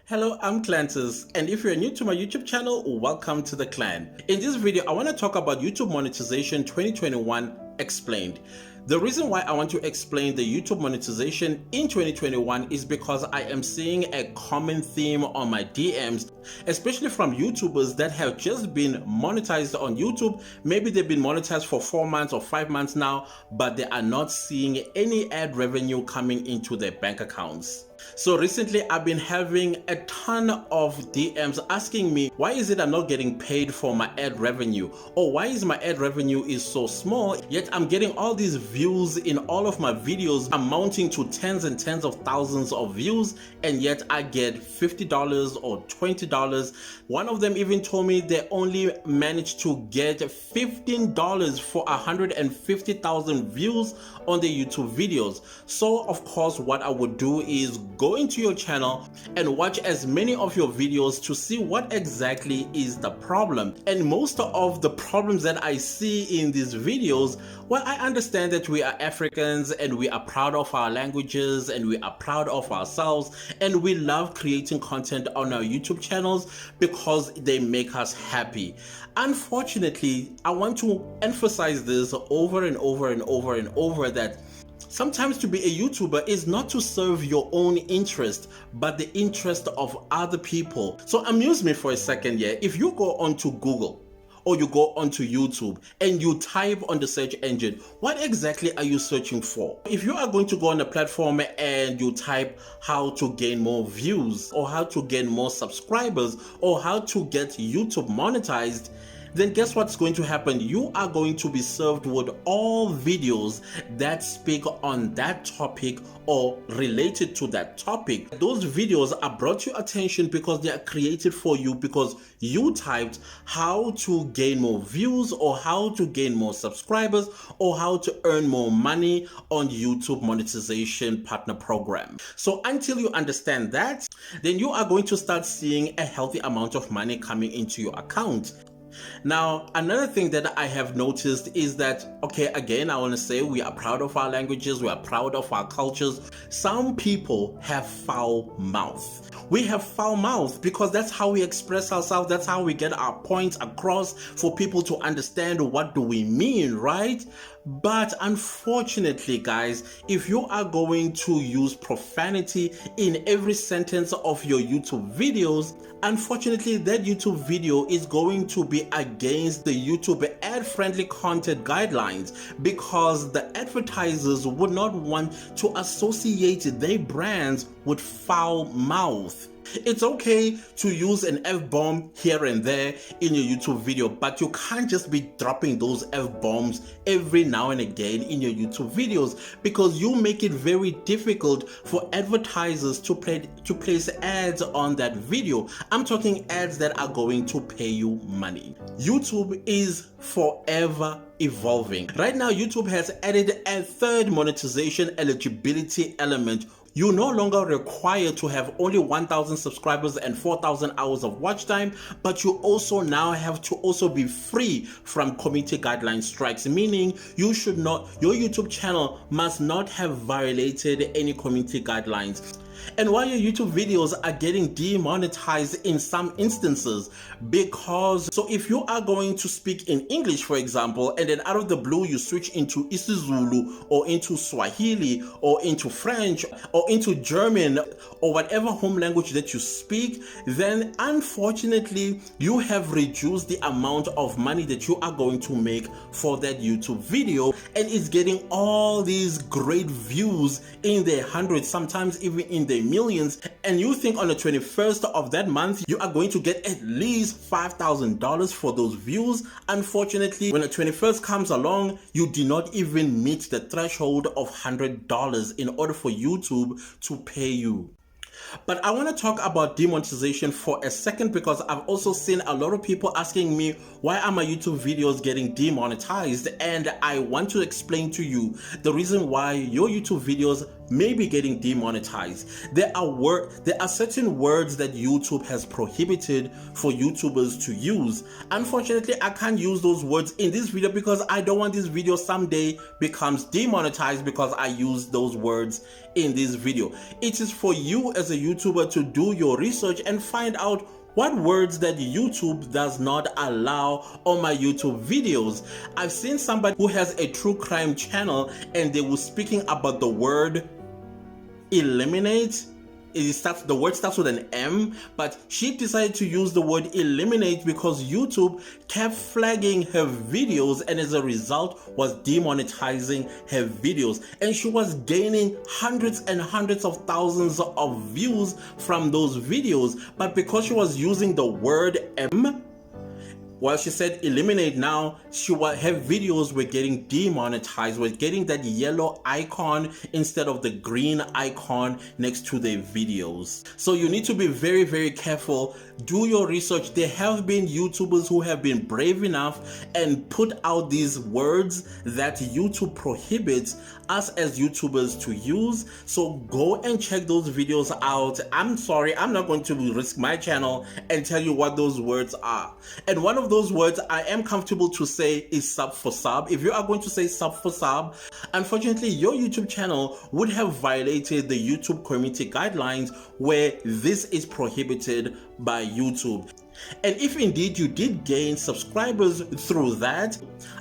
Hello, I'm Clantus, and if you're new to my YouTube channel, welcome to the clan. In this video, I want to talk about YouTube Monetization 2021 Explained. The reason why I want to explain the YouTube monetization in 2021 is because I am seeing a common theme on my DMs, especially from YouTubers that have just been monetized on YouTube. Maybe they've been monetized for 4 months or 5 months now, but they are not seeing any ad revenue coming into their bank accounts. So recently I've been having a ton of DMs asking me, why is it I'm not getting paid for my ad revenue? Or why is my ad revenue is so small, yet I'm getting all these views in all of my videos amounting to tens and tens of thousands of views, and yet I get $50 or $20. One of them even told me they only managed to get $15 for 150,000 views on their YouTube videos. So of course what I would do is go into your channel and watch as many of your videos to see what exactly is the problem. And most of the problems that I see in these videos, well, I understand that we are Africans and we are proud of our languages and we are proud of ourselves, and we love creating content on our YouTube channels because they make us happy. Unfortunately, I want to emphasize this over and over and over and over, that sometimes to be a YouTuber is not to serve your own interest, but the interest of other people. So amuse me for a second here. If you go onto Google or you go onto YouTube and you type on the search engine, what exactly are you searching for? If you are going to go on a platform and you type how to gain more views or how to gain more subscribers or how to get YouTube monetized, then guess what's going to happen? You are going to be served with all videos that speak on that topic or related to that topic. Those videos are brought to your attention because they are created for you, because you typed how to gain more views or how to gain more subscribers or how to earn more money on YouTube monetization partner program. So until you understand that, then you are going to start seeing a healthy amount of money coming into your account. Now, another thing that I have noticed is that, okay, again, I want to say we are proud of our languages, we are proud of our cultures. Some people have foul mouth. We have foul mouth because that's how we express ourselves. That's how we get our points across for people to understand what do we mean, right? But unfortunately, guys, if you are going to use profanity in every sentence of your YouTube videos, unfortunately, that YouTube video is going to be against the YouTube ad-friendly content guidelines, because the advertisers would not want to associate their brands with foul mouth. It's okay to use an F-bomb here and there in your YouTube video, but you can't just be dropping those F-bombs every now and again in your YouTube videos, because you make it very difficult for advertisers to place ads on that video. I'm talking ads that are going to pay you money. YouTube is forever evolving. Right now, YouTube has added a third monetization eligibility element. You're no longer required to have only 1,000 subscribers and 4,000 hours of watch time, but you also now have to also be free from community guideline strikes, meaning your YouTube channel must not have violated any community guidelines. And why your YouTube videos are getting demonetized in some instances, because so if you are going to speak in English, for example, and then out of the blue you switch into isiZulu or into Swahili or into French or into German or whatever home language that you speak, then unfortunately you have reduced the amount of money that you are going to make for that YouTube video, and it's getting all these great views in the hundreds, sometimes even in the millions, and you think on the 21st of that month you are going to get at least $5,000 for those views. Unfortunately, when the 21st comes along, you do not even meet the threshold of $100 in order for YouTube to pay you. But I want to talk about demonetization for a second, because I've also seen a lot of people asking me, why are my YouTube videos getting demonetized? And I want to explain to you the reason why your YouTube videos may be getting demonetized. There are certain words that YouTube has prohibited for YouTubers to use. Unfortunately, I can't use those words in this video because I don't want this video someday becomes demonetized because I use those words in this video. It is for you as a YouTuber to do your research and find out what words that YouTube does not allow on my YouTube videos. I've seen somebody who has a true crime channel and they were speaking about the word eliminate. The word starts with an M, but she decided to use the word eliminate because YouTube kept flagging her videos and as a result was demonetizing her videos. And she was gaining hundreds and hundreds of thousands of views from those videos. But because she was using the word M, while she said eliminate now, her videos were getting demonetized, were getting that yellow icon instead of the green icon next to their videos. So you need to be very, very careful. Do your research. There have been YouTubers who have been brave enough and put out these words that YouTube prohibits us as YouTubers to use. So go and check those videos out. I'm sorry, I'm not going to risk my channel and tell you what those words are. And one of those words I am comfortable to say is sub for sub. If you are going to say sub for sub, unfortunately your YouTube channel would have violated the YouTube community guidelines where this is prohibited by YouTube. And if indeed you did gain subscribers through that,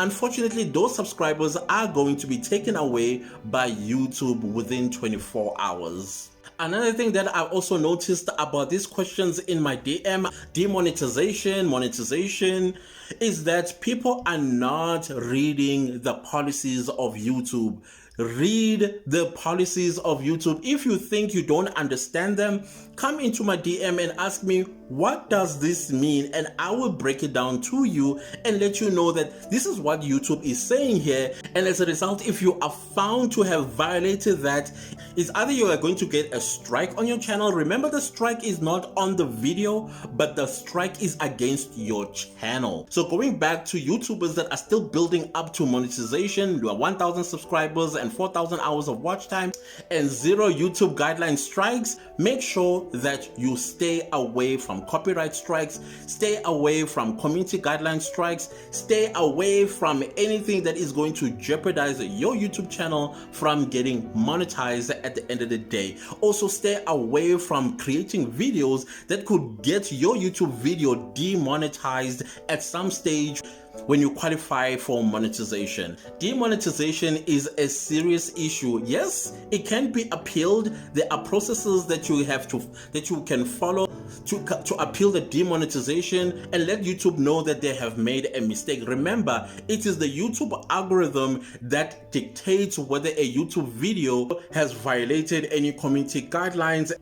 unfortunately those subscribers are going to be taken away by YouTube within 24 hours. Another thing that I've also noticed about these questions in my DM, demonetization, monetization, is that people are not reading the policies of YouTube. Read the policies of YouTube. If you think you don't understand them, come into my DM and ask me, what does this mean? And I will break it down to you and let you know that this is what YouTube is saying here. And as a result, if you are found to have violated that, it's either you are going to get a strike on your channel. Remember, the strike is not on the video, but the strike is against your channel. So going back to YouTubers that are still building up to monetization, you are 1,000 subscribers and 4,000 hours of watch time and 0 YouTube guideline strikes, make sure that you stay away from copyright strikes, stay away from community guideline strikes, stay away from anything that is going to jeopardize your YouTube channel from getting monetized at the end of the day. Also, stay away from creating videos that could get your YouTube video demonetized at some stage when you qualify for monetization. Demonetization is a serious issue. Yes, it can be appealed. There are processes that you can follow to appeal the demonetization and let YouTube know that they have made a mistake. Remember, it is the YouTube algorithm that dictates whether a YouTube video has violated any community guidelines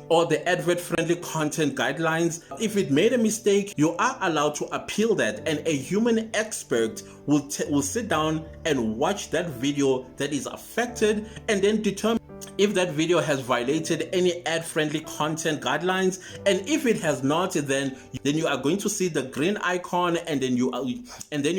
or the advert-friendly content guidelines. If it made a mistake, you are allowed to appeal that, and a human expert will sit down and watch that video that is affected and then determine if that video has violated any ad-friendly content guidelines. And if it has not, then you are going to see the green icon, and then you're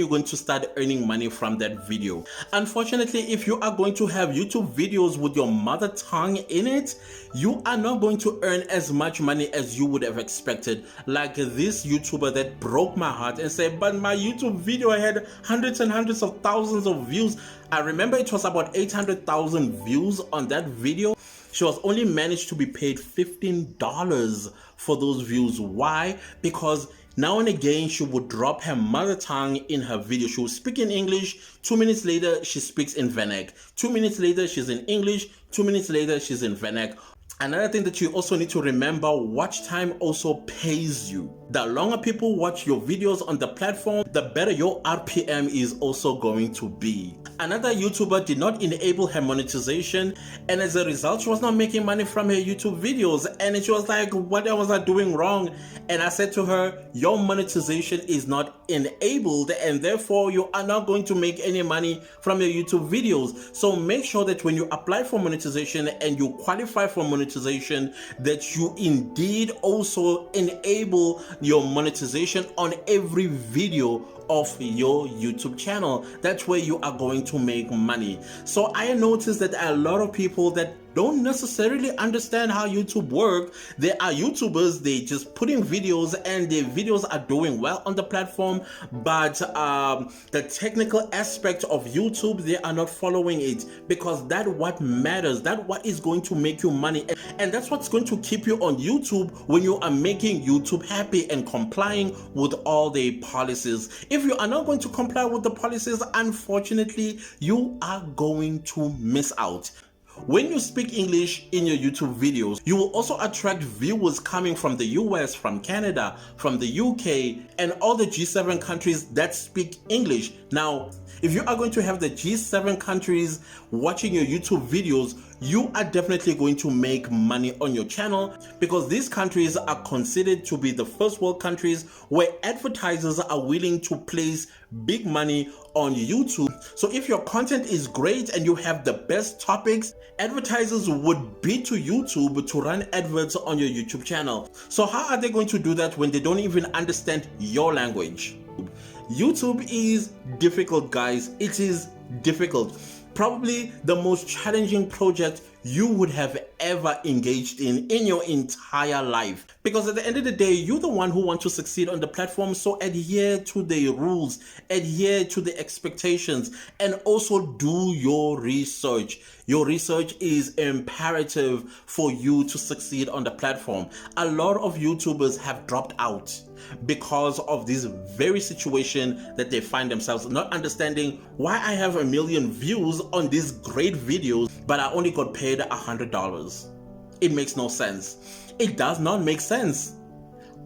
going to start earning money from that video. Unfortunately, if you are going to have YouTube videos with your mother tongue in it, you are not going to earn as much money as you would have expected. Like this YouTuber that broke my heart and said, but my YouTube video had hundreds and hundreds of thousands of views. I remember it was about 800,000 views on that video. She was only managed to be paid $15 for those views. Why? Because now and again she would drop her mother tongue in her video. She would speak in English, 2 minutes later she speaks in Vernac. 2 minutes later she's in English, 2 minutes later she's in Vernac. Another thing that you also need to remember, watch time also pays you. The longer people watch your videos on the platform, the better your RPM is also going to be. Another YouTuber did not enable her monetization, and as a result, she was not making money from her YouTube videos. And she was like, what was I doing wrong? And I said to her, your monetization is not enabled, and therefore you are not going to make any money from your YouTube videos. So make sure that when you apply for monetization and you qualify for monetization, that you indeed also enable your monetization on every video of your YouTube channel. That's where you are going to make money. So I noticed that a lot of people that don't necessarily understand how YouTube work. There are YouTubers, they just put in videos and their videos are doing well on the platform, but the technical aspect of YouTube, they are not following it, because that's what matters. That's what is going to make you money, and that's what's going to keep you on YouTube when you are making YouTube happy and complying with all the policies. If you are not going to comply with the policies, unfortunately, you are going to miss out. When you speak English in your YouTube videos, you will also attract viewers coming from the US, from Canada, from the UK, and all the G7 countries that speak English. Now, if you are going to have the G7 countries watching your YouTube videos, you are definitely going to make money on your channel, because these countries are considered to be the first world countries where advertisers are willing to place big money on YouTube. So if your content is great and you have the best topics, advertisers would bid to YouTube to run adverts on your YouTube channel. So how are they going to do that when they don't even understand your language? YouTube is difficult, guys. It is difficult. Probably the most challenging project you would have ever engaged in your entire life, because at the end of the day, you're the one who wants to succeed on the platform. So adhere to the rules, adhere to the expectations, and also do your research. Your research is imperative for you to succeed on the platform. A lot of YouTubers have dropped out because of this very situation that they find themselves, not understanding why I have 1 million views on these great videos, but I only got paid $100. It makes no sense. It does not make sense.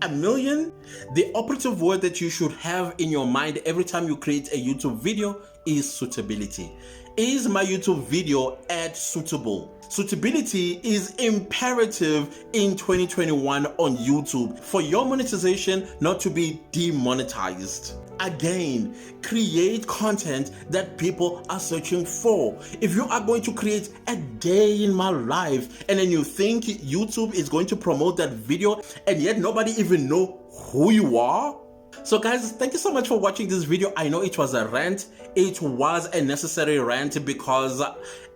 1 million? The operative word that you should have in your mind every time you create a YouTube video is suitability. Is my YouTube video ad suitable? Suitability is imperative in 2021 on YouTube for your monetization not to be demonetized. Again, create content that people are searching for. If you are going to create a day in my life and then you think YouTube is going to promote that video and yet nobody even know who you are. So guys, thank you so much for watching this video. I know it was a rant. It was a necessary rant because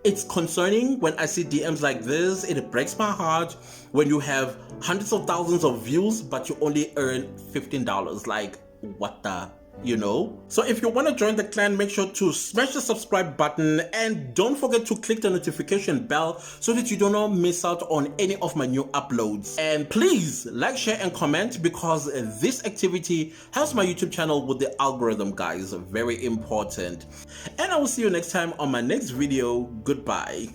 it's concerning when I see DMs like this. It breaks my heart when you have hundreds of thousands of views but you only earn $15. Like, what the, you know? So if you want to join the clan, make sure to smash the subscribe button and don't forget to click the notification bell so that you do not miss out on any of my new uploads. And please like, share, and comment, because this activity helps my YouTube channel with the algorithm, guys. Very important. And I will see you next time on my next video. Goodbye.